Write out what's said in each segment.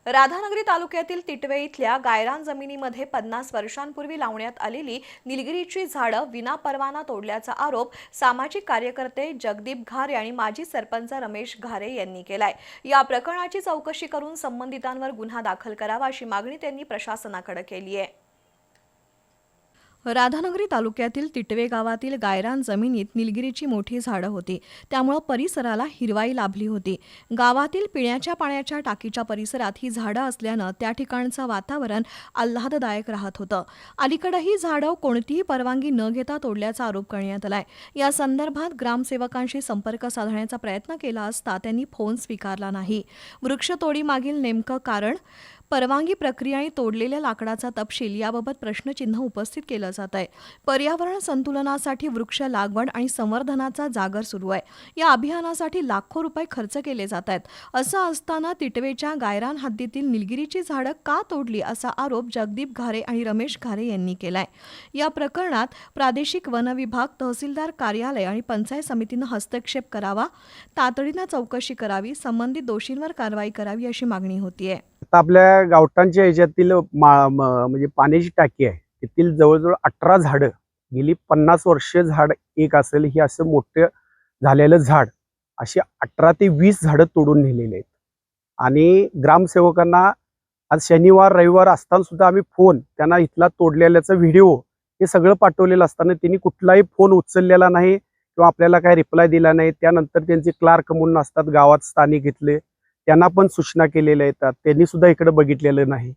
राधानगरी तालुक्यातील तिटवे इथल्या गायरान जमिनीमध्ये 50 वर्षांपूर्वी लावण्यात आलेली निलगिरीची झाडं विनापरवाना तोडल्याचा आरोप सामाजिक कार्यकर्ते जगदीप घारे आणि माजी सरपंच रमेश घारे यांनी केलाय। या प्रकरणाची चौकशी करून संबंधितांवर गुन्हा दाखल करावा अशी मागणी त्यांनी प्रशासनाकडे केली आहे। राधानगरी तालुक्यातील तिटवे गावातील गायरान जमिनीत निलगिरीची मोठी झाडं होती, त्यामुळे परिसराला हिरवाई लाभली होती। गावातील पिण्याच्या पाण्याच्या टाकीच्या परिसरात ही झाडं असल्यानं त्या ठिकाणचं वातावरण आल्हाददायक राहत होतं। अलीकडे ही झाडं कोणतीही परवानगी न घेता तोडल्याचा आरोप करण्यात आलाय। या संदर्भात ग्रामसेवकांशी संपर्क साधण्याचा प्रयत्न केला असता त्यांनी फोन स्वीकारला नाही। वृक्षतोडीमागील नेमकं कारण, परवानगी प्रक्रिया आणि तोडलेल्या लाकडाचा तपशील याबाबत प्रश्नचिन्ह उपस्थित केलं जात आहे। पर्यावरण संतुलनासाठी वृक्ष लागवड आणि संवर्धनाचा जागर सुरू आहे। या अभियानासाठी लाखो रुपये खर्च केले जात आहेत। असं असताना तिटवेच्या गायरान हद्दीतील निलगिरीची झाडं का तोडली असा आरोप जगदीप घारे आणि रमेश घारे यांनी केलाय। या प्रकरणात प्रादेशिक वन विभाग, तहसीलदार कार्यालय आणि पंचायत समितीनं हस्तक्षेप करावा, तातडीनं चौकशी करावी, संबंधित दोषींवर कारवाई करावी अशी मागणी होतीये। आता आपल्या गावठांच्या ह्याच्यातील म्हणजे पाण्याची टाकी आहे, तेथील जवळजवळ 18 झाडं गेली 50 वर्ष झाड एक असेल, ही असं मोठं झालेलं झाड अशी 18 ते 20 झाडं तोडून नेलेली आहेत। आणि ग्रामसेवकांना आज शनिवार रविवार असताना सुद्धा आम्ही फोन त्यांना इथला तोडलेल्याचा व्हिडिओ हे सगळं पाठवलेलं असताना त्यांनी कुठलाही फोन उचललेला नाही किंवा आपल्याला काही रिप्लाय दिला नाही। त्यानंतर त्यांचे क्लार्क म्हणून असतात गावात स्थानिक इथले, त्यांना पण सूचना केलेल्या आहेत, त्यांनी सुद्धा इकडे बघितलेलं नाही।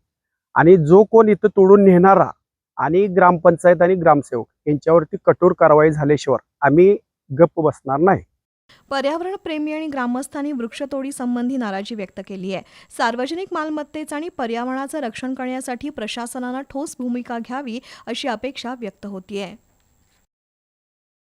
आणि जो कोण इथं तोडून नेणारा आणि ग्रामपंचायत आणि ग्रामसेवक यांच्यावरती कठोर कारवाई झाल्याशिवाय आम्ही गप्प बसणार नाही। पर्यावरण प्रेमी आणि ग्रामस्थांनी वृक्षतोडी संबंधी नाराजी व्यक्त केली आहे। सार्वजनिक मालमत्तेचं आणि पर्यावरणाचं रक्षण करण्यासाठी प्रशासनानं ठोस भूमिका घ्यावी अशी अपेक्षा व्यक्त होतीये।